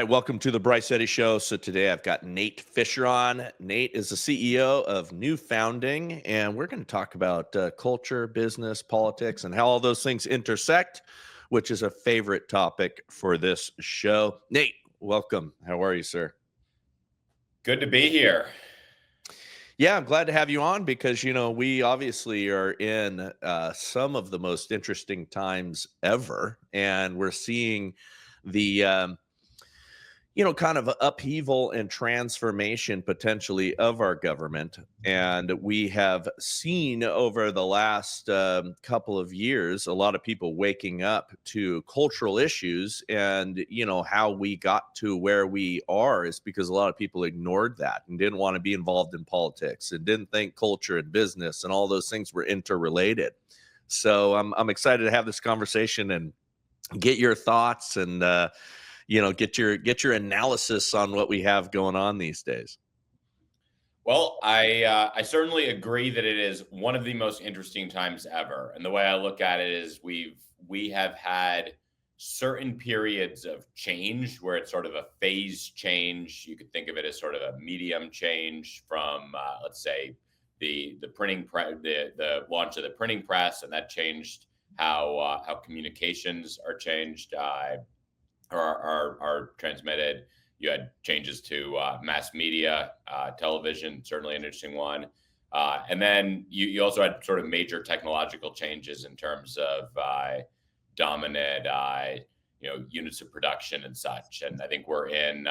right, welcome to the Bryce Eddy Show. So today I've got Nate Fischer on. Nate is the CEO of New Founding, and we're going to talk about culture, business, politics, and how all those things intersect, which is a favorite topic for this show. Nate, welcome. How are you, sir? Good to be here. Yeah, I'm glad to have you on because, we obviously are in some of the most interesting times ever, and we're seeing the kind of upheaval and transformation potentially of our government. And we have seen over the last couple of years a lot of people waking up to cultural issues. And, how we got to where we are is because a lot of people ignored that and didn't want to be involved in politics and didn't think culture and business and all those things were interrelated. So I'm excited to have this conversation and get your thoughts and get your analysis on what we have going on these days. Well, I certainly agree that it is one of the most interesting times ever. And the way I look at it is we have had certain periods of change where it's sort of a phase change. You could think of it as sort of a medium change from let's say the the launch of the printing press, and that changed how communications are changed. Are transmitted. You had changes to mass media, television, certainly an interesting one. And then you also had sort of major technological changes in terms of dominant, units of production and such. And I think we're in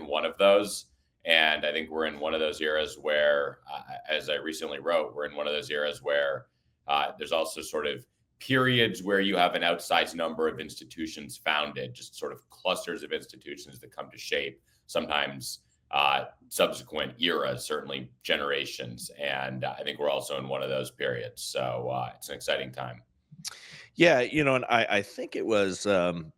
one of those. And I think we're in one of those eras where, as I recently wrote, we're in one of those eras where there's also sort of periods where you have an outsized number of institutions founded, just sort of clusters of institutions that come to shape, sometimes subsequent eras, certainly generations. And I think we're also in one of those periods. So it's an exciting time. Yeah, and I think it was, Malcolm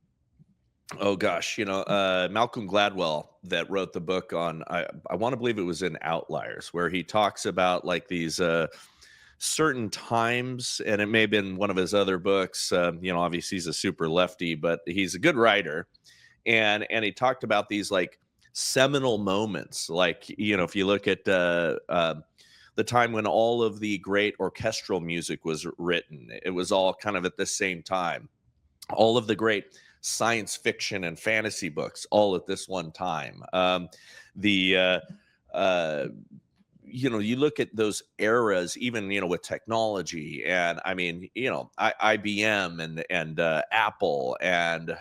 Gladwell that wrote the book on, I want to believe it was in Outliers, where he talks about like these certain times, and it may have been one of his other books. Obviously he's a super lefty, but he's a good writer, and he talked about these like seminal moments, like if you look at the time when all of the great orchestral music was written, it was all kind of at the same time. All of the great science fiction and fantasy books, all at this one time. You look at those eras, even, with technology, and I mean, IBM and Apple, and,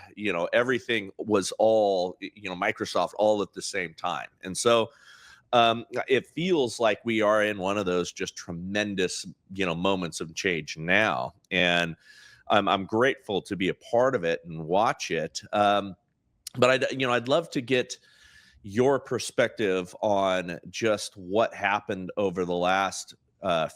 everything was all, Microsoft, all at the same time. And so it feels like we are in one of those just tremendous, moments of change now. And I'm grateful to be a part of it and watch it. But I'd love to get your perspective on just what happened over the last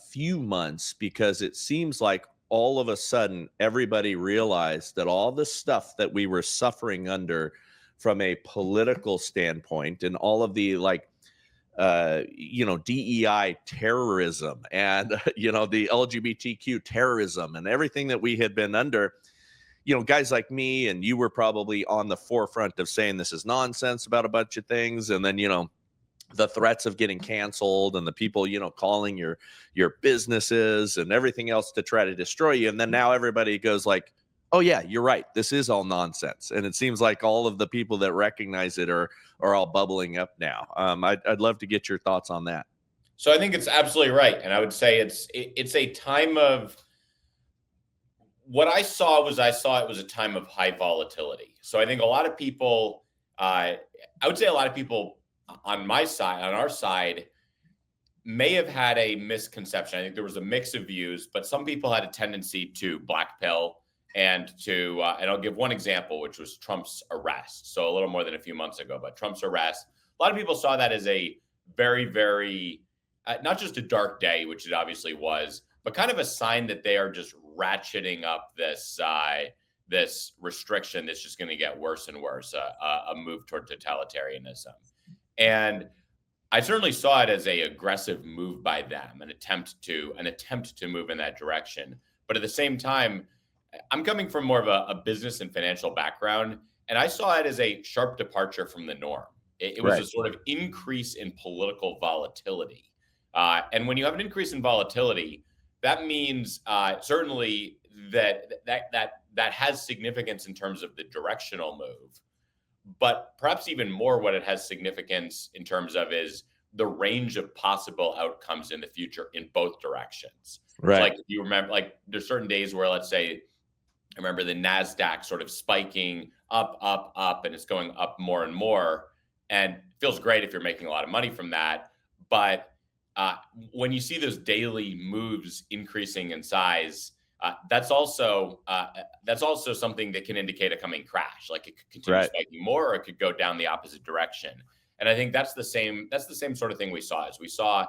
few months, because it seems like all of a sudden everybody realized that all the stuff that we were suffering under from a political standpoint, and all of the DEI terrorism and the LGBTQ terrorism and everything that we had been under, guys like me and you were probably on the forefront of saying this is nonsense about a bunch of things. And then, the threats of getting canceled and the people, calling your businesses and everything else to try to destroy you. And then now everybody goes like, oh yeah, you're right, this is all nonsense. And it seems like all of the people that recognize it are all bubbling up now. I'd love to get your thoughts on that. So I think it's absolutely right. And I would say it's a time of, what I saw it was a time of high volatility. So I think a lot of people, I would say a lot of people on my side, on our side, may have had a misconception. I think there was a mix of views, but some people had a tendency to blackpill and and I'll give one example, which was Trump's arrest. So a little more than a few months ago, but Trump's arrest, a lot of people saw that as a very, very, not just a dark day, which it obviously was, but kind of a sign that they are just ratcheting up this restriction that's just going to get worse and worse, a move toward totalitarianism. And I certainly saw it as a aggressive move by them, an attempt to move in that direction. But at the same time, I'm coming from more of a business and financial background, And I saw it as a sharp departure from the norm. It was Right. a sort of increase in political volatility. And when you have an increase in volatility, that means certainly that has significance in terms of the directional move, but perhaps even more what it has significance in terms of is the range of possible outcomes in the future in both directions. So Right. like if you remember, like there's certain days where, let's say, I remember the NASDAQ sort of spiking up, up, up, and it's going up more and more. And it feels great if you're making a lot of money from that. But uh, when you see those daily moves increasing in size, that's also something that can indicate a coming crash. Like it could continue Right. spiking more, or it could go down the opposite direction. And I think that's the same. That's the same sort of thing we saw. As we saw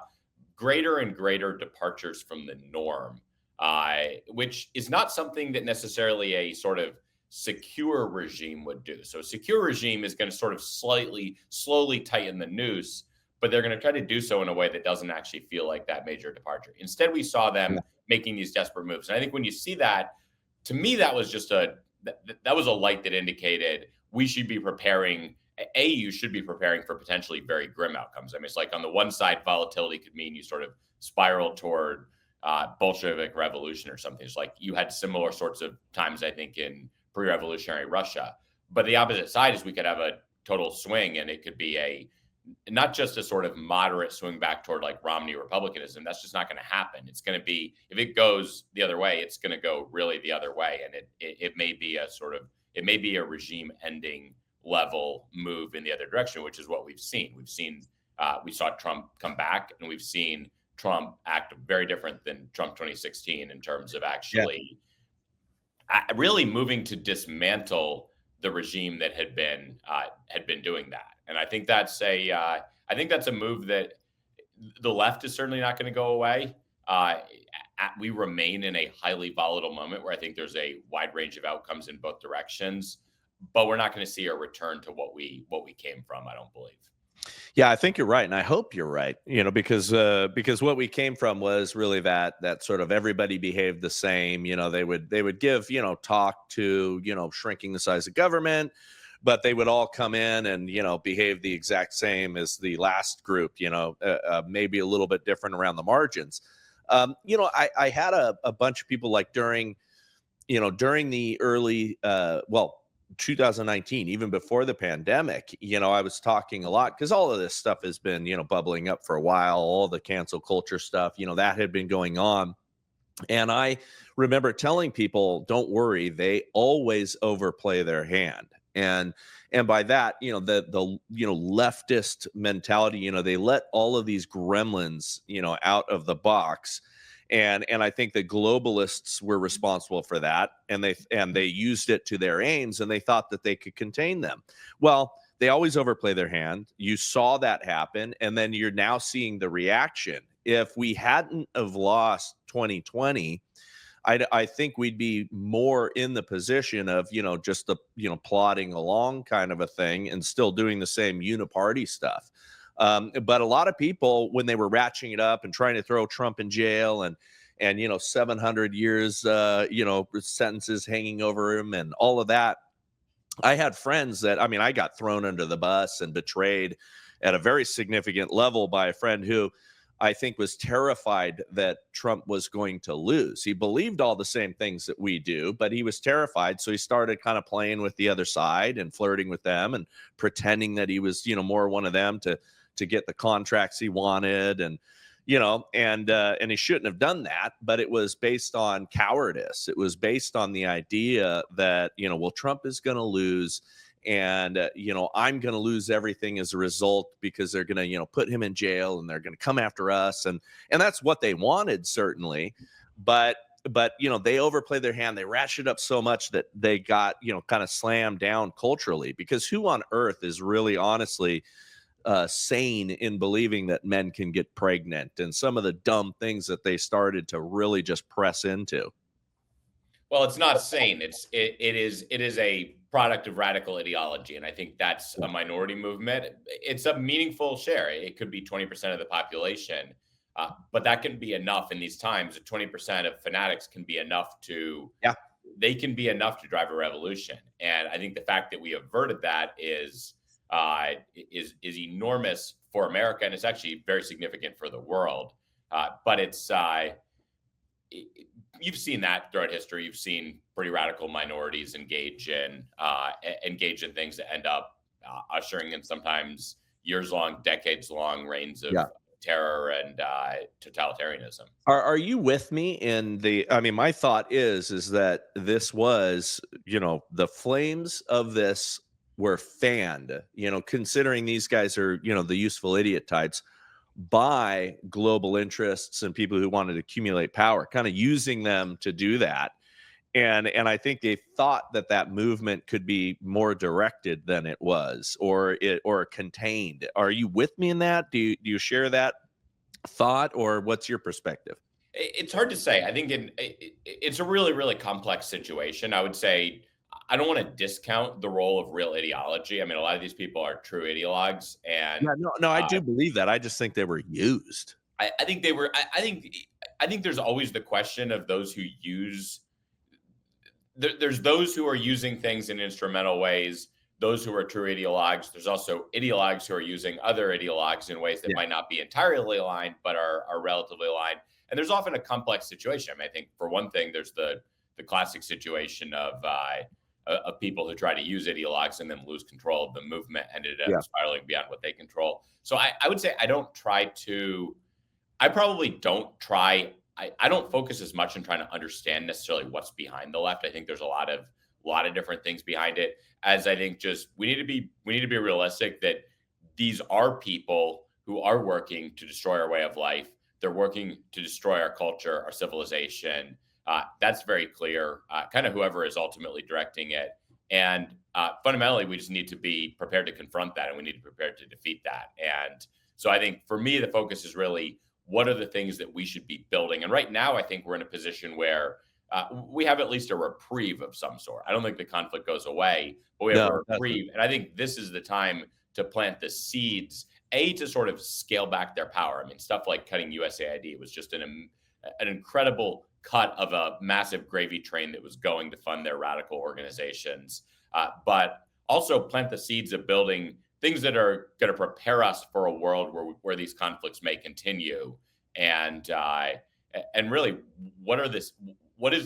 greater and greater departures from the norm, which is not something that necessarily a sort of secure regime would do. So a secure regime is going to sort of slowly tighten the noose, but they're going to try to do so in a way that doesn't actually feel like that major departure. Instead, we saw them making these desperate moves. And I think when you see that, to me, that was just that was a light that indicated we should be preparing. You should be preparing for potentially very grim outcomes. I mean, it's like on the one side, volatility could mean you sort of spiral toward Bolshevik revolution or something. It's like you had similar sorts of times, I think, in pre-revolutionary Russia. But the opposite side is we could have a total swing, and it could be not just a sort of moderate swing back toward like Romney republicanism. That's just not going to happen. It's going to be, if it goes the other way, it's going to go really the other way, and it may be a regime ending level move in the other direction, which is what we've seen. We saw Trump come back, and we've seen Trump act very different than Trump 2016 in terms of actually really moving to dismantle the regime that had been doing that. And I think that's a move that the left is certainly not going to go away. We remain in a highly volatile moment where I think there's a wide range of outcomes in both directions, but we're not going to see a return to what we came from, I don't believe. Yeah, I think you're right, and I hope you're right. Because what we came from was really that sort of everybody behaved the same. They would give talk to shrinking the size of government, but they would all come in and behave the exact same as the last group. Maybe a little bit different around the margins. I had a bunch of people like during the early 2019, even before the pandemic, I was talking a lot because all of this stuff has been, bubbling up for a while. All the cancel culture stuff, that had been going on. And I remember telling people, don't worry, they always overplay their hand. And by that, the leftist mentality, they let all of these gremlins, out of the box. And I think the globalists were responsible for that, and they used it to their aims, and they thought that they could contain them. Well, they always overplay their hand. You saw that happen, and then you're now seeing the reaction. If we hadn't have lost 2020, I think we'd be more in the position of just the plodding along kind of a thing, and still doing the same uniparty stuff. But a lot of people, when they were ratcheting it up and trying to throw Trump in jail and 700 years sentences hanging over him and all of that, I had friends that, I got thrown under the bus and betrayed at a very significant level by a friend who I think was terrified that Trump was going to lose. He believed all the same things that we do, but he was terrified. So he started kind of playing with the other side and flirting with them and pretending that he was, more one of them to get the contracts he wanted. And he shouldn't have done that, but it was based on cowardice. It was based on the idea that, Trump is going to lose, and I'm going to lose everything as a result, because they're going to put him in jail and they're going to come after us, and that's what they wanted, certainly. But they overplayed their hand. They ratcheted up so much that they got kind of slammed down culturally, because who on earth is really honestly sane in believing that men can get pregnant, and some of the dumb things that they started to really just press into? Well, it's not sane. It is a product of radical ideology, and I think that's a minority movement. It's a meaningful share. It could be 20% of the population, but that can be enough in these times. 20% of fanatics can be enough to they can be enough to drive a revolution. And I think the fact that we averted that is enormous for America, and it's actually very significant for the world. But you've seen that throughout history. You've seen pretty radical minorities engage in things that end up ushering in sometimes years long, decades long reigns of Yeah. terror and totalitarianism. Are you with me in the I mean, my thought is that this was, the flames of this were fanned, considering these guys are, the useful idiot types, by global interests and people who wanted to accumulate power, kind of using them to do that. And I think they thought that that movement could be more directed than it was, or contained. Are you with me in that? Do you share that thought, or what's your perspective? It's hard to say. I think it's a really, really complex situation. I would say I don't want to discount the role of real ideology. I mean, a lot of these people are true ideologues, and Yeah, no, I uh, do believe that. I just think they were used. I think they were. I think there's always the question of those who use. There's those who are using things in instrumental ways. Those who are true ideologues. There's also ideologues who are using other ideologues in ways that Yeah, might not be entirely aligned, but are relatively aligned. And there's often a complex situation. I mean, I think for one thing, there's the classic situation of people who try to use ideologues and then lose control of the movement, ended up yeah, spiraling beyond what they control. So I would say I probably don't try. I don't focus as much on trying to understand necessarily what's behind the left. I think there's a lot of different things behind it. As I think just we need to be realistic that these are people who are working to destroy our way of life. They're working to destroy our culture, our civilization. That's very clear. Kind of whoever is ultimately directing it, and fundamentally, we just need to be prepared to confront that, and we need to be prepared to defeat that. And so, I think for me, the focus is really what are the things that we should be building. And right now, I think we're in a position where we have at least a reprieve of some sort. I don't think the conflict goes away, but we have a no, that's reprieve, and I think this is the time to plant the seeds. To sort of scale back their power. I mean, stuff like cutting USAID was just an incredible cut of a massive gravy train that was going to fund their radical organizations. But also plant the seeds of building things that are going to prepare us for a world where these conflicts may continue. And really, what is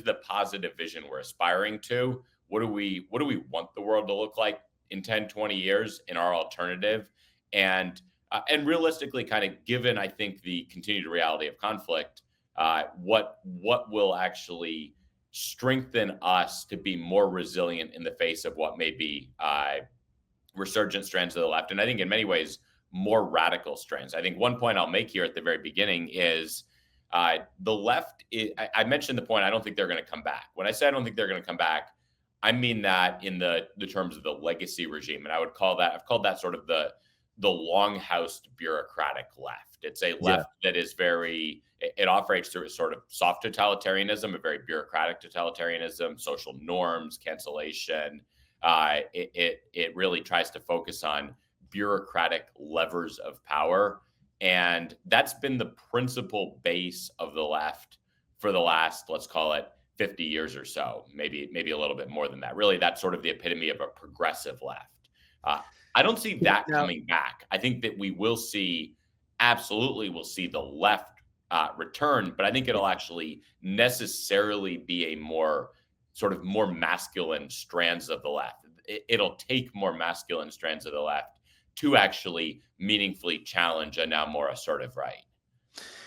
the positive vision we're aspiring to? What do we want the world to look like in 10, 20 years in our alternative? And realistically, kind of given, I think, the continued reality of conflict, what will actually strengthen us to be more resilient in the face of what may be resurgent strands of the left, and I think in many ways more radical strands. I think one point I'll make here at the very beginning is the left. I mentioned the point. I don't think they're going to come back. When I say I don't think they're going to come back, I mean that in the terms of the legacy regime, and I've called that sort of the long-housed bureaucratic left. It's a yeah, left that is it operates through a sort of soft totalitarianism, a very bureaucratic totalitarianism, social norms, cancellation. It really tries to focus on bureaucratic levers of power. And that's been the principal base of the left for the last, let's call it 50 years or so, maybe a little bit more than that. Really, that's sort of the epitome of a progressive left. Uh, I don't see yeah. that Now, coming back. I think that absolutely, we'll see the left return, but I think it'll actually necessarily be a more masculine strands of the left. It'll take more masculine strands of the left to actually meaningfully challenge a now more assertive right.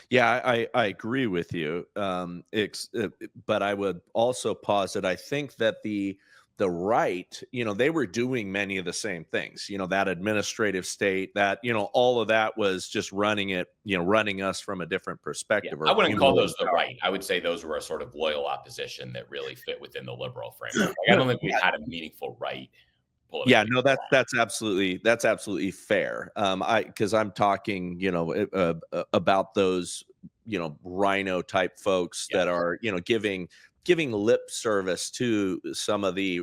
yeah, I agree with you. But I would also posit, I think that the right, they were doing many of the same things. That administrative state, that all of that was just running it, running us from a different Yeah, perspective, or I wouldn't call accumulating those the power. right. I would say those were a sort of loyal opposition that really fit within the liberal framework. Like, I don't think we Yeah, had a meaningful right yeah, politically. no, that's absolutely fair. Because I'm talking, about those, rhino type folks that Yes. are, giving lip service to some of the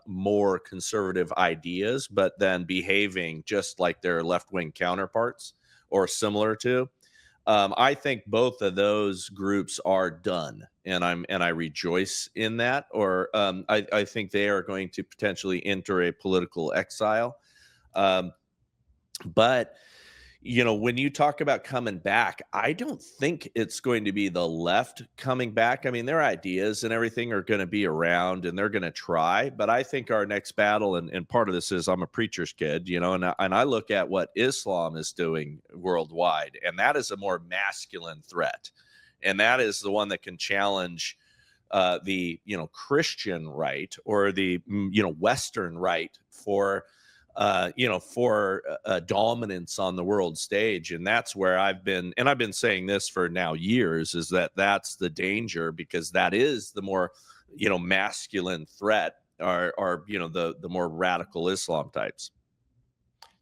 more conservative ideas, but then behaving just like their left wing counterparts or similar to. I think both of those groups are done, and I rejoice in that. Or I think they are going to potentially enter a political exile. Um, but when you talk about coming back, I don't think it's going to be the left coming back. I mean, their ideas and everything are going to be around and they're going to try. But I think our next battle, and part of this is I'm a preacher's kid, and I look at what Islam is doing worldwide, and that is a more masculine threat. And that is the one that can challenge the Christian right, or the Western right for dominance on the world stage. And that's where I've been saying this for now years, is that that's the danger, because that is the more, masculine threat, are the more radical Islam types.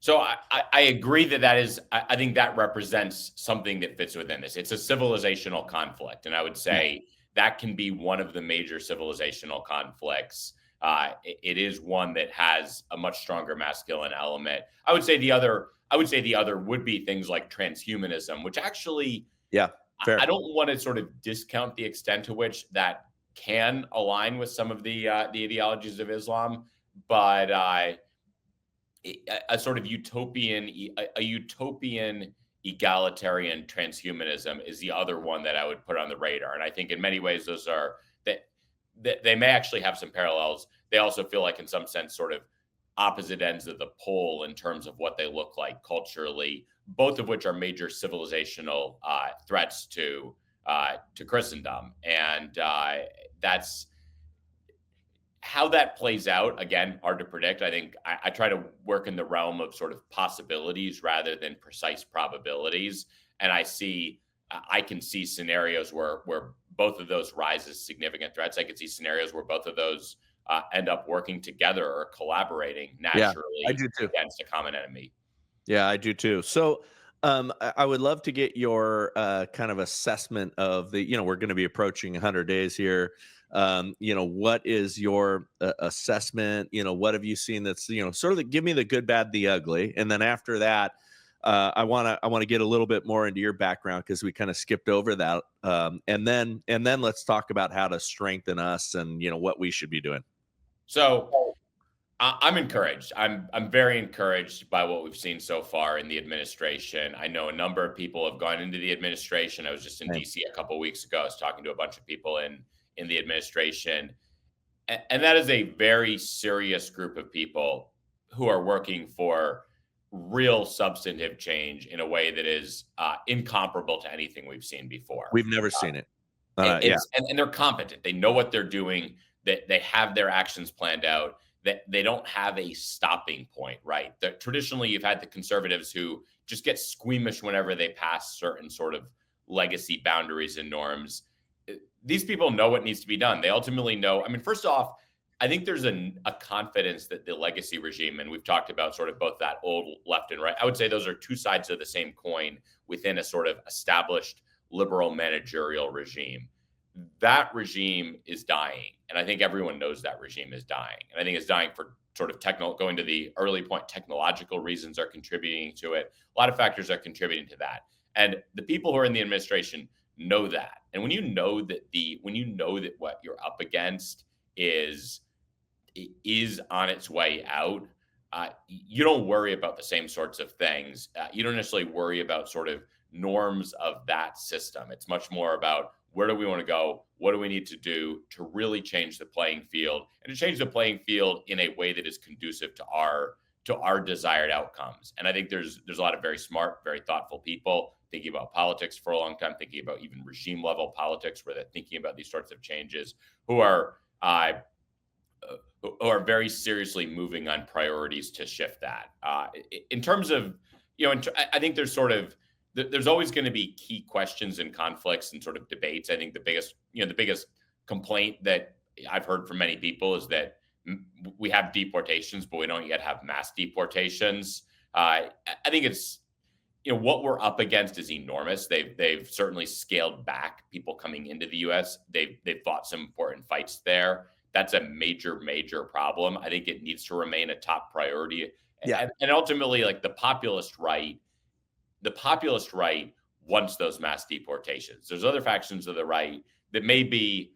So I agree that is, I think that represents something that fits within this. It's a civilizational conflict. And I would Yeah. say that can be one of the major civilizational conflicts. It is one that has a much stronger masculine element. I would say the other would be things like transhumanism, which actually, Yeah. I Fair. don't want to sort of discount the extent to which that can align with some of the ideologies of Islam, but a sort of utopian egalitarian transhumanism is the other one that I would put on the radar. And I think in many ways those are that they may actually have some parallels. They also feel like in some sense sort of opposite ends of the pole in terms of what they look like culturally, both of which are major civilizational threats to Christendom. And that's how that plays out. Again, hard to predict. I think I try to work in the realm of sort of possibilities rather than precise probabilities. And I can see scenarios where both of those rise as significant threats. I could see scenarios where both of those end up working together or collaborating Yeah, I naturally do too. against a common enemy. Yeah, I do too. So, I would love to get your kind of assessment of we're going to be approaching 100 days here. What is your assessment? What have you seen that's, sort of give me the good, bad, the ugly. And then after that, I want to get a little bit more into your background, because we kind of skipped over that. And then let's talk about how to strengthen us, and, what we should be doing. So I'm encouraged. I'm very encouraged by what we've seen so far in the administration. I know a number of people have gone into the administration. I was just in Same. DC a couple of weeks ago. I was talking to a bunch of people in the administration, and that is a very serious group of people who are working for real substantive change in a way that is incomparable to anything we've seen before. We've never seen it. Yeah. And they're competent. They know what they're doing. That they have their actions planned out. That they don't have a stopping point, right? That traditionally you've had the conservatives who just get squeamish whenever they pass certain sort of legacy boundaries and norms. These people know what needs to be done. They ultimately know. I mean, first off, I think there's a confidence that the legacy regime, and we've talked about sort of both that old left and right. I would say those are two sides of the same coin within a sort of established liberal managerial regime. That regime is dying. And I think everyone knows that regime is dying. And I think it's dying for sort of going to the early point, technological reasons are contributing to it. A lot of factors are contributing to that. And the people who are in the administration know that. And when you know that what you're up against is on its way out, you don't worry about the same sorts of things. You don't necessarily worry about sort of norms of that system. It's much more about where do we want to go? What do we need to do to really change the playing field, and to change the playing field in a way that is conducive to our desired outcomes? And I think there's a lot of very smart, very thoughtful people thinking about politics for a long time, thinking about even regime level politics, where they're thinking about these sorts of changes, who are very seriously moving on priorities to shift that. In terms of, I think there's always going to be key questions and conflicts and sort of debates. I think the biggest complaint that I've heard from many people is that we have deportations, but we don't yet have mass deportations. I think it's, what we're up against is enormous. They've certainly scaled back people coming into the U.S. They've fought some important fights there. That's a major, major problem. I think it needs to remain a top priority. Yeah. And ultimately, like the populist right wants those mass deportations. There's other factions of the right that may be,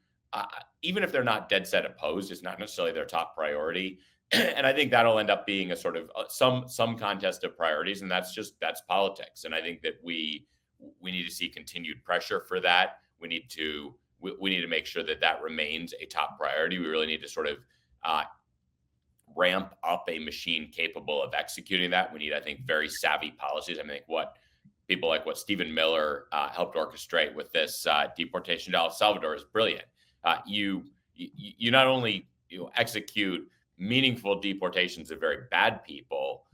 even if they're not dead set opposed, it's not necessarily their top priority. And I think that'll end up being a sort of some contest of priorities, and that's politics. And I think that we need to see continued pressure for that. We need to make sure that that remains a top priority. We really need to sort of ramp up a machine capable of executing that. We need, I think, very savvy policies. I think what people like what Stephen Miller helped orchestrate with this deportation to El Salvador is brilliant. You not only execute meaningful deportations of very bad people,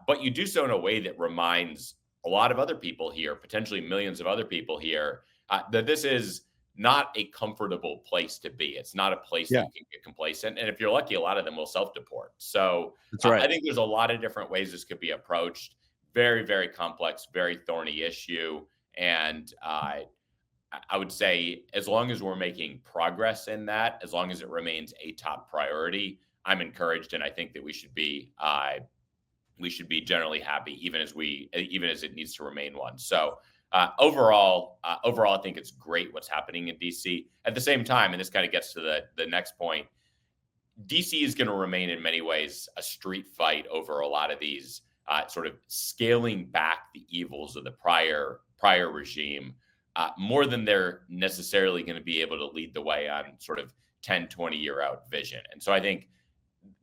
but you do so in a way that reminds a lot of other people here, potentially millions of other people here, that this is not a comfortable place to be. It's not a place that you can get complacent. And if you're lucky, a lot of them will self-deport. So That's right. I think there's a lot of different ways this could be approached. Very, very complex, very thorny issue. And I would say as long as we're making progress in that, as long as it remains a top priority, I'm encouraged. And I think that we should be generally happy, even as it needs to remain one. So overall, I think it's great what's happening in DC. At the same time, and this kind of gets to the next point, DC is going to remain in many ways a street fight over a lot of these sort of scaling back the evils of the prior regime, more than they're necessarily going to be able to lead the way on sort of 10, 20-year out vision. And so I think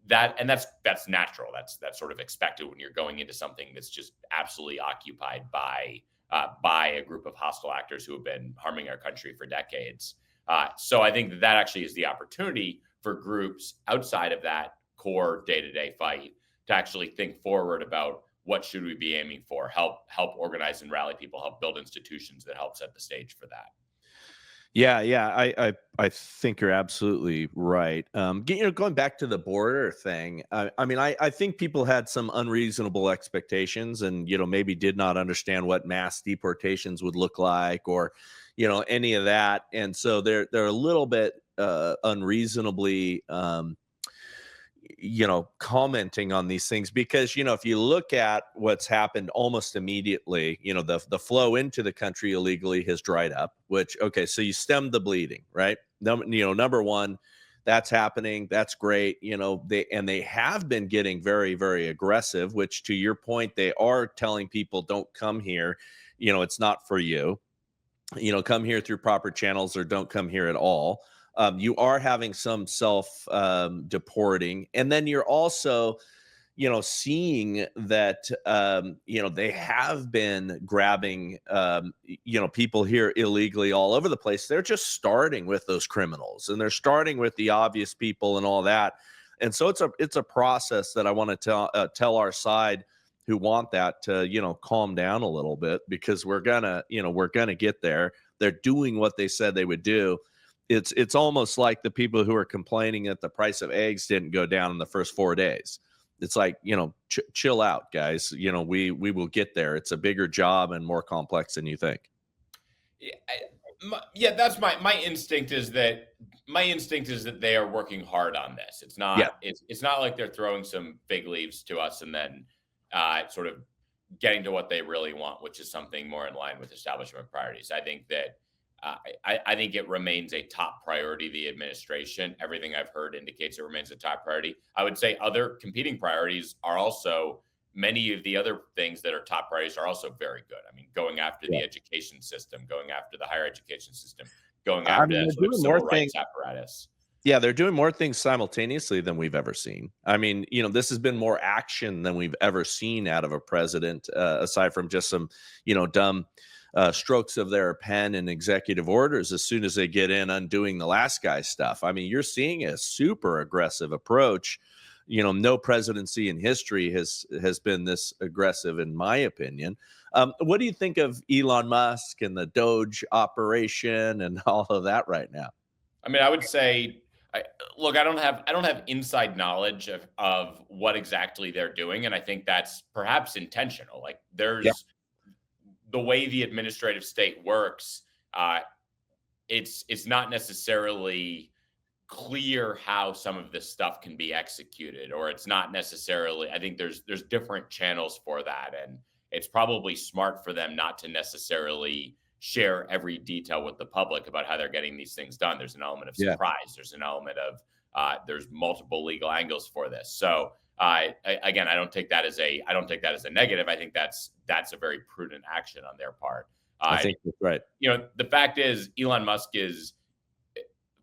that's natural. That's sort of expected when you're going into something that's just absolutely occupied by a group of hostile actors who have been harming our country for decades. So I think that actually is the opportunity for groups outside of that core day-to-day fight to actually think forward about what should we be aiming for, help organize and rally people, help build institutions that help set the stage for that. Yeah. I think you're absolutely right. Going back to the border thing, I think people had some unreasonable expectations, and maybe did not understand what mass deportations would look like, or any of that, and so they're a little bit unreasonably commenting on these things, because if you look at what's happened almost immediately, the flow into the country illegally has dried up, which, okay, so you stemmed the bleeding, right? Number one, that's happening. That's great. They have been getting very, very aggressive, which, to your point, they are telling people, don't come here. It's not for you. Come here through proper channels, or don't come here at all. You are having some self deporting, and then you're also, seeing that, they have been grabbing, people here illegally all over the place. They're just starting with those criminals, and they're starting with the obvious people and all that. And so it's a process that I want to tell our side who want that to, calm down a little bit, because we're gonna get there. They're doing what they said they would do. It's almost like the people who are complaining that the price of eggs didn't go down in the first 4 days. It's like, chill out, guys. We will get there. It's a bigger job and more complex than you think. Yeah, that's my instinct is that they are working hard on this. It's not it's not like they're throwing some fig leaves to us and then sort of getting to what they really want, which is something more in line with establishment priorities. I think that I think it remains a top priority of the administration. Everything I've heard indicates it remains a top priority. I would say other competing priorities are also, many of the other things that are top priorities are also very good. I mean, going after the education system, going after the higher education system, going after the sort of civil rights apparatus. Yeah, they're doing more things simultaneously than we've ever seen. I mean, this has been more action than we've ever seen out of a president, aside from just some, dumb strokes of their pen and executive orders as soon as they get in undoing the last guy's stuff. I mean, you're seeing a super aggressive approach. No presidency in history has been this aggressive, in my opinion. What do you think of Elon Musk and the Doge operation and all of that right now? I mean, I would say, I don't have inside knowledge of what exactly they're doing, and I think that's perhaps intentional. Like, there's the way the administrative state works. It's not necessarily clear how some of this stuff can be executed, or it's not necessarily. I think there's different channels for that, and it's probably smart for them not to necessarily share every detail with the public about how they're getting these things done. There's an element of Yeah. surprise. There's an element of there's multiple legal angles for this. So again, I don't take that as a negative. I think that's a very prudent action on their part. I think that's right. The fact is, Elon Musk is,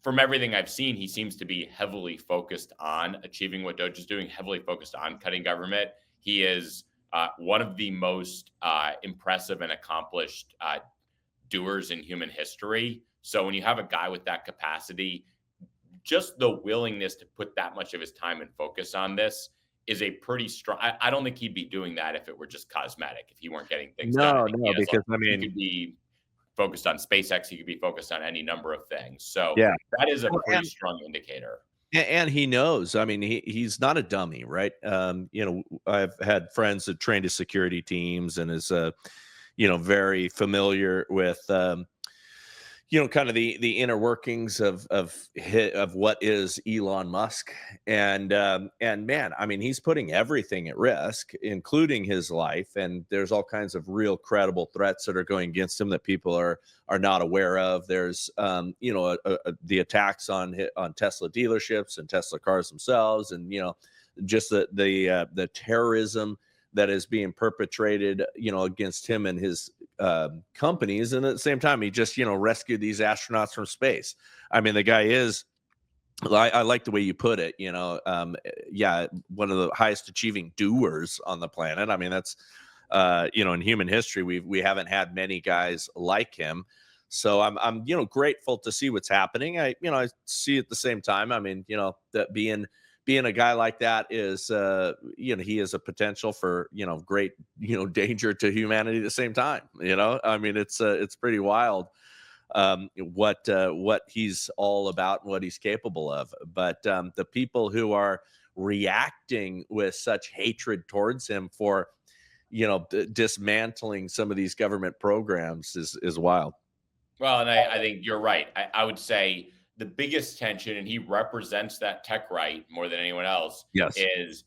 from everything I've seen, he seems to be heavily focused on achieving what Doge is doing, heavily focused on cutting government. He is one of the most impressive and accomplished doers in human history. So when you have a guy with that capacity, just the willingness to put that much of his time and focus on this is a pretty strong. I don't think he'd be doing that if it were just cosmetic, if he weren't getting things done. No, because he could be focused on SpaceX. He could be focused on any number of things. So yeah, that is a pretty strong indicator. and he knows. I mean, he's not a dummy, right? I've had friends that trained his security teams and is very familiar with kind of the inner workings of what is Elon Musk, and man, I mean, he's putting everything at risk, including his life, and there's all kinds of real credible threats that are going against him that people are not aware of. There's the attacks on Tesla dealerships and Tesla cars themselves, and just the terrorism that is being perpetrated, against him and his companies. And at the same time, he just, rescued these astronauts from space. I mean, the guy is, I like the way you put it, one of the highest achieving doers on the planet. I mean, that's, in human history, we haven't had many guys like him. So I'm grateful to see what's happening. I see at the same time, I mean, that being a guy like that is, he is a potential for, great, danger to humanity at the same time. I mean, it's pretty wild what he's all about and what he's capable of. But the people who are reacting with such hatred towards him for, dismantling some of these government programs is wild. Well, and I think you're right. I would say the biggest tension, and he represents that tech right more than anyone else, Yes. is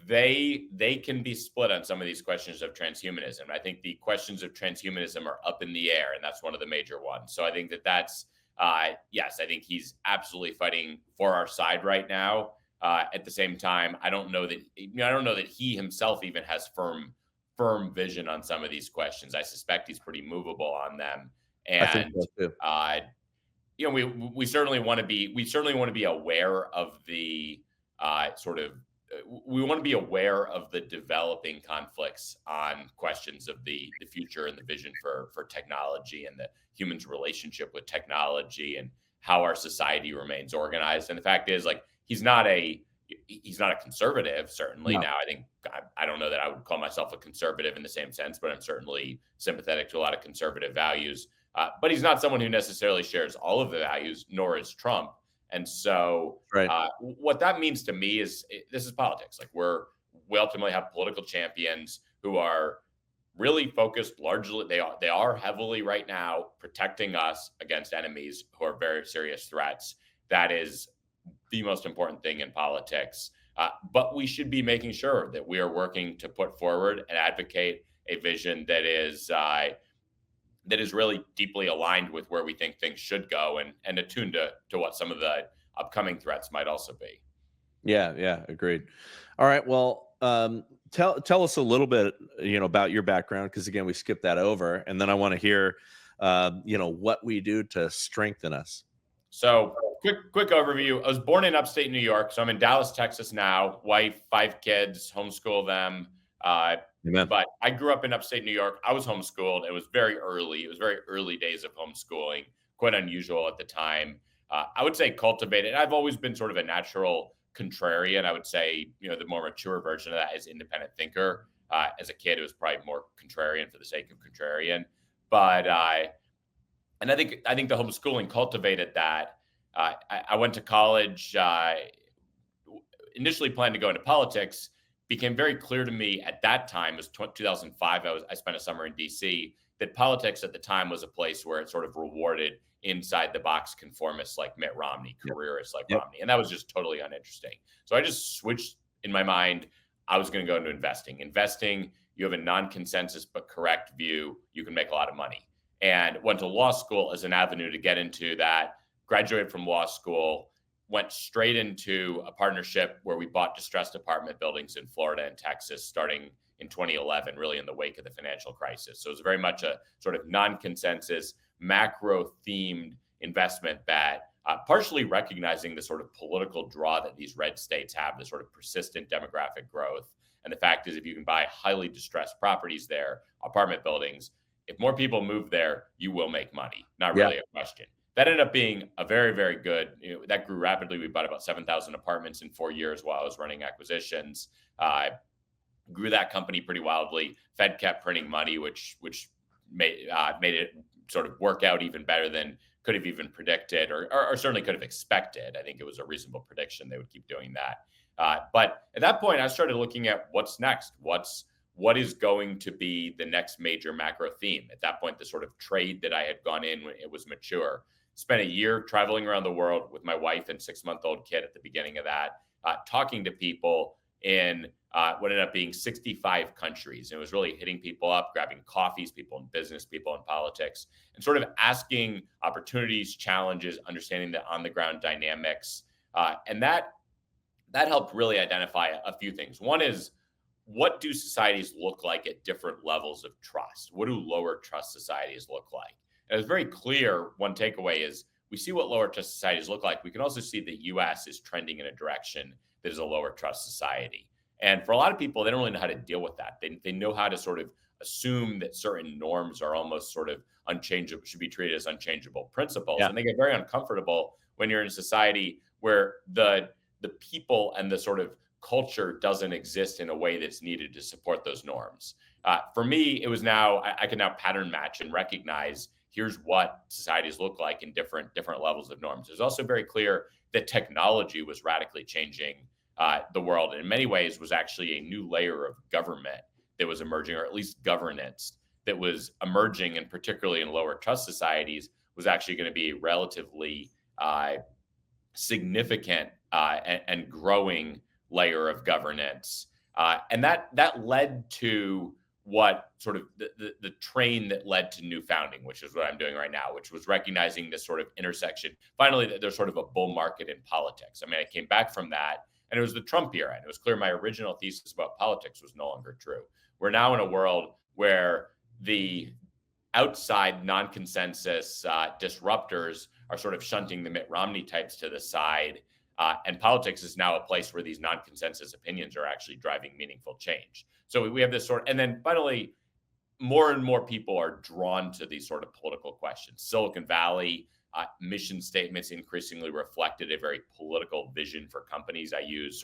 they can be split on some of these questions of transhumanism. I think the questions of transhumanism are up in the air, and that's one of the major ones. So I think that's yes, I think he's absolutely fighting for our side right now. At the same time, I don't know that he himself even has firm vision on some of these questions. I suspect he's pretty movable on them, I think and so too. we certainly want to be aware of the we want to be aware of the developing conflicts on questions of the future and the vision for technology and the human's relationship with technology and how our society remains organized. And the fact is, like, he's not a conservative, certainly. No. Now, I think I don't know that I would call myself a conservative in the same sense, but I'm certainly sympathetic to a lot of conservative values. But he's not someone who necessarily shares all of the values, nor is Trump. And so Right. What that means to me is this is politics. Like we ultimately have political champions who are really focused largely. They are heavily right now protecting us against enemies who are very serious threats. That is the most important thing in politics. But we should be making sure that we are working to put forward and advocate a vision that is really deeply aligned with where we think things should go and attuned to what some of the upcoming threats might also be. Yeah, agreed. All right, well, tell us a little bit, about your background, because again, we skipped that over, and then I want to hear, what we do to strengthen us. So quick overview. I was born in upstate New York, so I'm in Dallas, Texas now. Wife, 5 kids, homeschool them. Amen. But I grew up in upstate New York. I was homeschooled. It was very early. It was very early days of homeschooling, quite unusual at the time. I would say cultivated. I've always been sort of a natural contrarian. I would say, the more mature version of that is independent thinker. As a kid, it was probably more contrarian for the sake of contrarian. But and I think the homeschooling cultivated that. I went to college. Initially planned to go into politics. Became very clear to me at that time, it was 2005. I spent a summer in DC. That politics at the time was a place where it sort of rewarded inside the box conformists like Mitt Romney, careerists like Romney, and that was just totally uninteresting. So I just switched in my mind. I was going to go into investing. Investing, you have a non-consensus but correct view, you can make a lot of money. And went to law school as an avenue to get into that, graduated from law school, went straight into a partnership where we bought distressed apartment buildings in Florida and Texas starting in 2011, really in the wake of the financial crisis. So it was very much a sort of non-consensus, macro-themed investment bet, partially recognizing the sort of political draw that these red states have, the sort of persistent demographic growth. And the fact is, if you can buy highly distressed properties there, apartment buildings, if more people move there, you will make money. Not really a question. That ended up being a very, very good, that grew rapidly. We bought about 7,000 apartments in 4 years while I was running acquisitions. Grew that company pretty wildly. Fed kept printing money, which made it sort of work out even better than could have even predicted or certainly could have expected. I think it was a reasonable prediction they would keep doing that. But at that point, I started looking at what's next. What is going to be the next major macro theme? At that point, the sort of trade that I had gone in when it was mature. Spent a year traveling around the world with my wife and 6-month-old kid at the beginning of that, talking to people in what ended up being 65 countries. And it was really hitting people up, grabbing coffees, people in business, people in politics, and sort of asking opportunities, challenges, understanding the on-the-ground dynamics. And that helped really identify a few things. One is, what do societies look like at different levels of trust? What do lower trust societies look like? And it's very clear, one takeaway is we see what lower trust societies look like. We can also see the US is trending in a direction that is a lower trust society. And for a lot of people, they don't really know how to deal with that. They know how to sort of assume that certain norms are almost sort of unchangeable, should be treated as unchangeable principles. Yeah. And they get very uncomfortable when you're in a society where the people and the sort of culture doesn't exist in a way that's needed to support those norms. For me, it was now, I can now pattern match and recognize here's what societies look like in different levels of norms. It was also very clear that technology was radically changing the world, and in many ways was actually a new layer of government that was emerging, or at least governance that was emerging, and particularly in lower trust societies, was actually going to be a relatively significant and growing layer of governance. And that led to what sort of the train that led to new founding, which is what I'm doing right now, which was recognizing this sort of intersection. Finally, that there's sort of a bull market in politics. I mean, I came back from that, and it was the Trump era, and it was clear my original thesis about politics was no longer true. We're now in a world where the outside non-consensus disruptors are sort of shunting the Mitt Romney types to the side. And politics is now a place where these non-consensus opinions are actually driving meaningful change. So we have this and then finally, more and more people are drawn to these sort of political questions. Silicon Valley mission statements increasingly reflected a very political vision for companies. I use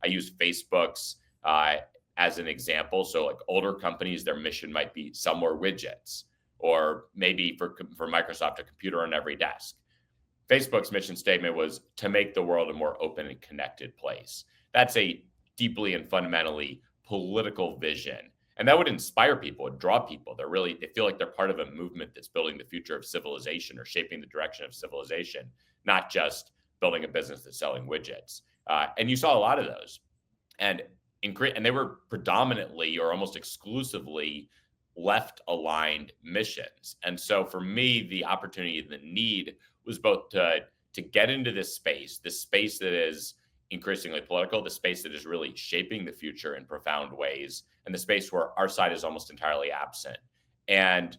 Facebook's as an example. So like older companies, their mission might be sell more widgets, or maybe for Microsoft, a computer on every desk. Facebook's mission statement was to make the world a more open and connected place. That's a deeply and fundamentally political vision. And that would inspire people, would draw people. They feel like they're part of a movement that's building the future of civilization or shaping the direction of civilization, not just building a business that's selling widgets. And you saw a lot of those. And they were predominantly or almost exclusively left-aligned missions. And so for me, the opportunity and the need was both to get into this space that is increasingly political, the space that is really shaping the future in profound ways, and the space where our side is almost entirely absent, and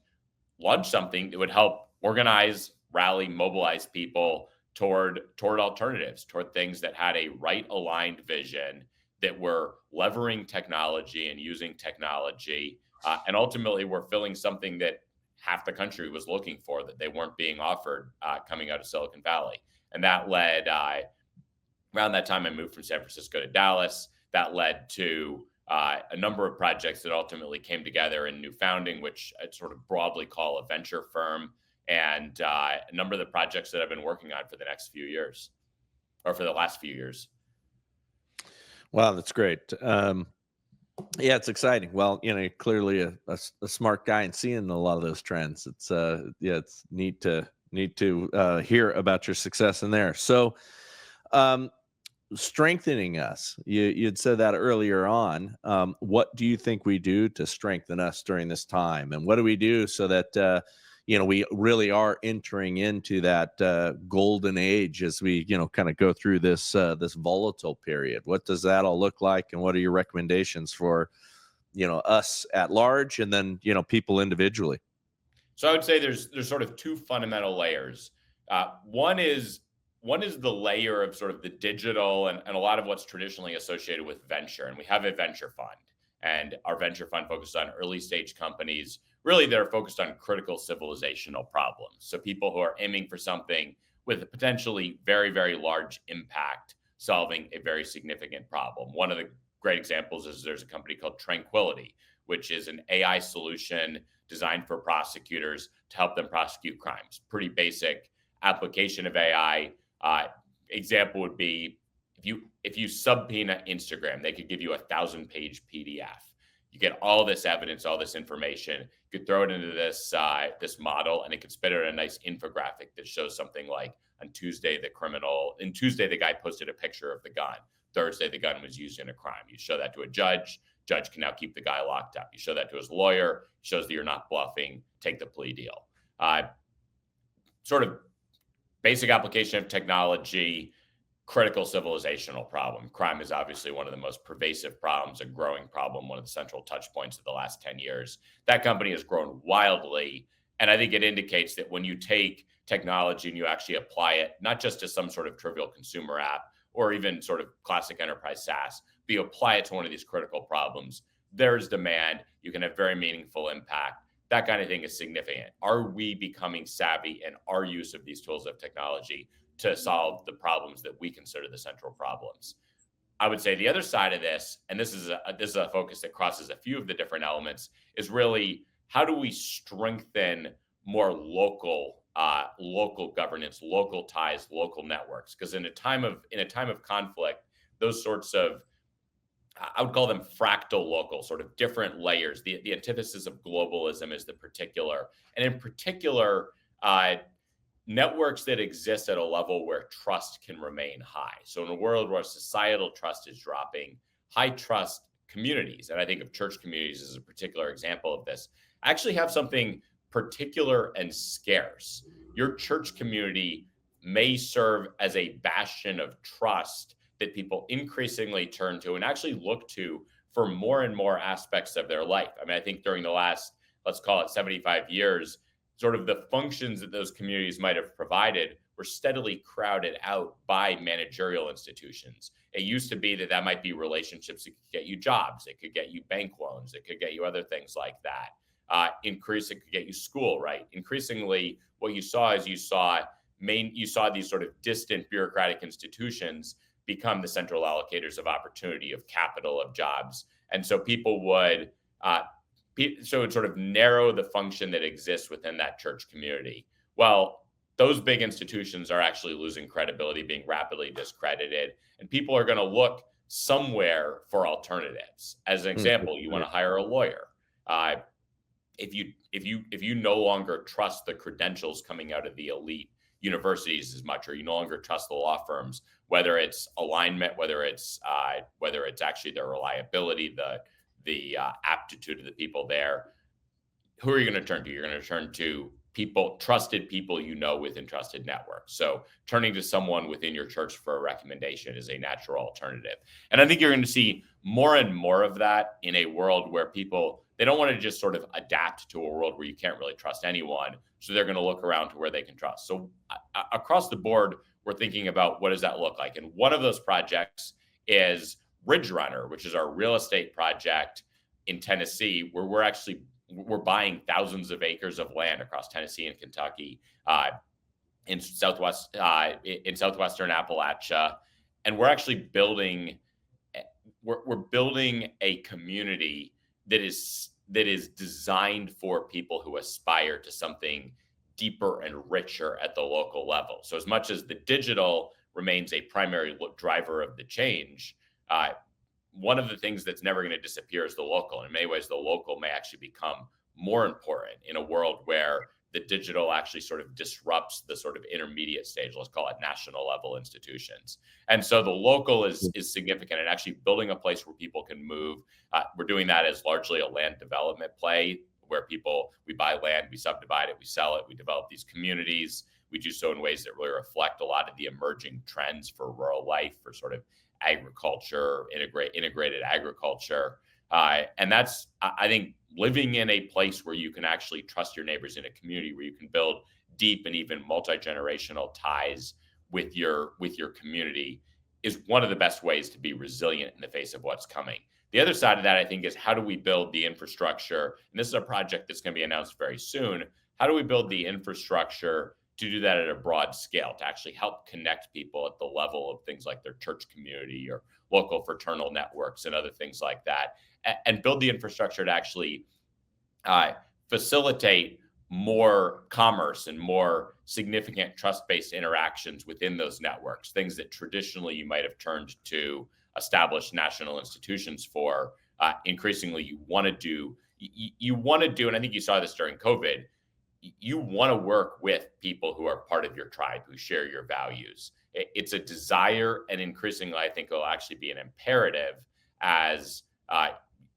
launch something that would help organize, rally, mobilize people toward alternatives, toward things that had a right-aligned vision, that were levering technology and using technology, and ultimately were filling something that half the country was looking for, that they weren't being offered coming out of Silicon Valley. And that led, around that time, I moved from San Francisco to Dallas. That led to a number of projects that ultimately came together in new founding, which I'd sort of broadly call a venture firm, and a number of the projects that I've been working on for the next few years, or for the last few years. Wow, that's great. Yeah, it's exciting. Well, you're clearly a smart guy and seeing a lot of those trends. It's it's neat to hear about your success in there. So, strengthening us. You'd said that earlier on. What do you think we do to strengthen us during this time, and what do we do so that we really are entering into that golden age as we kind of go through this volatile period? What does that all look like, and what are your recommendations for us at large, and then people individually? So I would say there's sort of two fundamental layers. One is the layer of sort of the digital and a lot of what's traditionally associated with venture. And we have a venture fund, and our venture fund focuses on early stage companies. Really, they're focused on critical civilizational problems. So people who are aiming for something with a potentially very, very large impact, solving a very significant problem. One of the great examples is there's a company called Tranquility, which is an AI solution designed for prosecutors to help them prosecute crimes. Pretty basic application of AI. Example would be if you subpoena Instagram, they could give you 1,000-page PDF. You get all this evidence, all this information. You could throw it into this model, and it could spit out a nice infographic that shows something like on Tuesday the guy posted a picture of the gun. Thursday the gun was used in a crime. You show that to a judge. Judge can now keep the guy locked up. You show that to his lawyer, shows that you're not bluffing, take the plea deal. Sort of basic application of technology, critical civilizational problem. Crime is obviously one of the most pervasive problems, a growing problem, one of the central touch points of the last 10 years. That company has grown wildly. And I think it indicates that when you take technology and you actually apply it, not just to some sort of trivial consumer app or even sort of classic enterprise SaaS, but you apply it to one of these critical problems, there's demand. You can have very meaningful impact. That kind of thing is significant. Are we becoming savvy in our use of these tools of technology to solve the problems that we consider the central problems? I would say the other side of this, and this is a focus that crosses a few of the different elements, is really how do we strengthen more local governance, local ties, local networks? Because in a time of conflict, those sorts of, I would call them fractal local, sort of different layers. The antithesis of globalism is the particular, and in particular, networks that exist at a level where trust can remain high. So in a world where societal trust is dropping, high trust communities, and I think of church communities as a particular example of this, actually have something particular and scarce. Your church community may serve as a bastion of trust that people increasingly turn to and actually look to for more and more aspects of their life. I mean, I think during the last, let's call it 75 years, sort of the functions that those communities might have provided were steadily crowded out by managerial institutions. It used to be that might be relationships that could get you jobs, it could get you bank loans, it could get you other things like that. It could get you school, right? Increasingly, what you saw is you saw these sort of distant bureaucratic institutions become the central allocators of opportunity, of capital, of jobs. And so people would, so it sort of narrow the function that exists within that church community. Well, those big institutions are actually losing credibility, being rapidly discredited, and people are going to look somewhere for alternatives. As an example, you want to hire a lawyer. If you no longer trust the credentials coming out of the elite universities as much, or you no longer trust the law firms, whether it's alignment, whether it's actually their reliability, the aptitude of the people there, who are you going to turn to? You're going to turn to trusted people within trusted networks. So turning to someone within your church for a recommendation is a natural alternative. And I think you're going to see more and more of that in a world where they don't want to just sort of adapt to a world where you can't really trust anyone. So they're going to look around to where they can trust. So across the board, we're thinking about what does that look like? And one of those projects is Ridge Runner, which is our real estate project in Tennessee, where we're buying thousands of acres of land across Tennessee and Kentucky, in southwestern Appalachia, and we're actually building a community that is designed for people who aspire to something deeper and richer at the local level. So as much as the digital remains a primary driver of the change, one of the things that's never going to disappear is the local. In many ways, the local may actually become more important in a world where the digital actually sort of disrupts the sort of intermediate stage, let's call it national level institutions. And so the local is significant, and actually building a place where people can move. We're doing that as largely a land development play, where we buy land, we subdivide it, we sell it, we develop these communities. We do so in ways that really reflect a lot of the emerging trends for rural life, for sort of agriculture, integrated agriculture. And that's, I think, living in a place where you can actually trust your neighbors, in a community where you can build deep and even multi-generational ties with your community, is one of the best ways to be resilient in the face of what's coming. The other side of that, I think, is how do we build the infrastructure? And this is a project that's going to be announced very soon. How do we build the infrastructure to do that at a broad scale, to actually help connect people at the level of things like their church community or local fraternal networks and other things like that, and build the infrastructure to actually facilitate more commerce and more significant trust-based interactions within those networks, things that traditionally you might have turned to established national institutions for. Increasingly, you want to do, and I think you saw this during COVID, you want to work with people who are part of your tribe, who share your values. It's a desire, and increasingly, I think it'll actually be an imperative as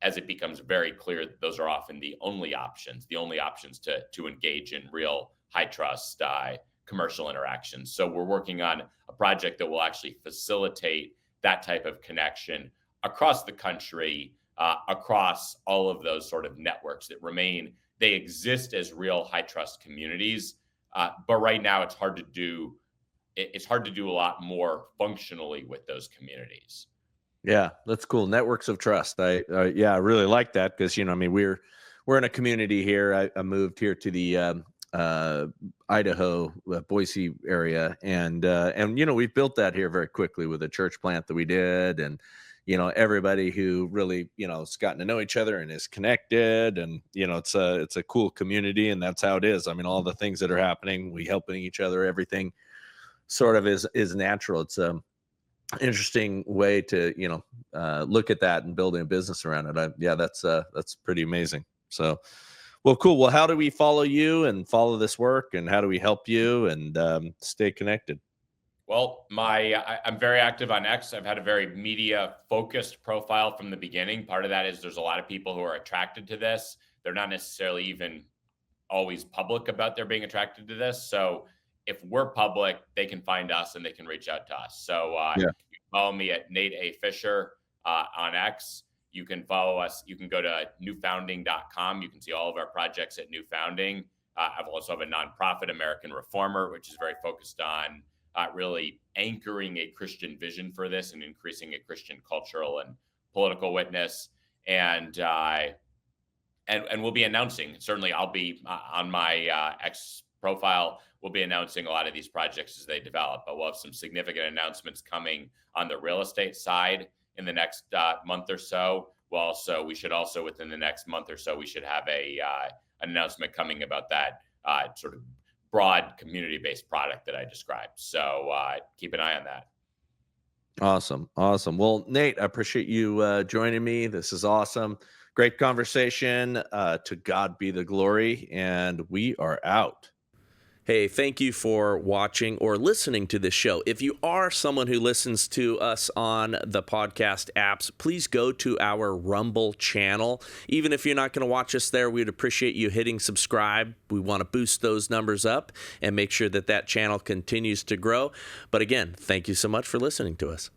it becomes very clear that those are often the only options to engage in real high trust commercial interactions. So we're working on a project that will actually facilitate that type of connection across the country, across all of those sort of networks that remain. They exist as real high trust communities, but right now it's hard to do. It's hard to do a lot more functionally with those communities. Yeah, that's cool. Networks of trust. I really like that, because we're in a community here. I moved here to the Idaho, Boise area, and we built that here very quickly with a church plant that we did, and everybody who really has gotten to know each other and is connected, and it's a cool community, and that's how it is. I mean, all the things that are happening, we helping each other, everything sort of is natural. It's interesting way to look at that and building a business around it. That's pretty amazing. So, well, cool. Well, how do we follow you and follow this work, and how do we help you and stay connected? Well, I'm very active on X. I've had a very media focused profile from the beginning. Part of that is there's a lot of people who are attracted to this. They're not necessarily even always public about their being attracted to this. So if we're public, they can find us and they can reach out to us. So you can follow me at Nate A. Fischer on X. You can follow us. You can go to newfounding.com. You can see all of our projects at New Founding. I've also have a nonprofit, American Reformer, which is very focused on really anchoring a Christian vision for this and increasing a Christian cultural and political witness. And we'll be announcing, certainly I'll be on my X profile, we'll be announcing a lot of these projects as they develop, but we'll have some significant announcements coming on the real estate side in the next month or so. We should also, within the next month or so, we should have an announcement coming about that sort of broad community-based product that I described. So keep an eye on that. Awesome. Well, Nate, I appreciate you joining me. This is awesome. Great conversation. To God be the glory. And we are out. Hey, thank you for watching or listening to this show. If you are someone who listens to us on the podcast apps, please go to our Rumble channel. Even if you're not going to watch us there, we'd appreciate you hitting subscribe. We want to boost those numbers up and make sure that channel continues to grow. But again, thank you so much for listening to us.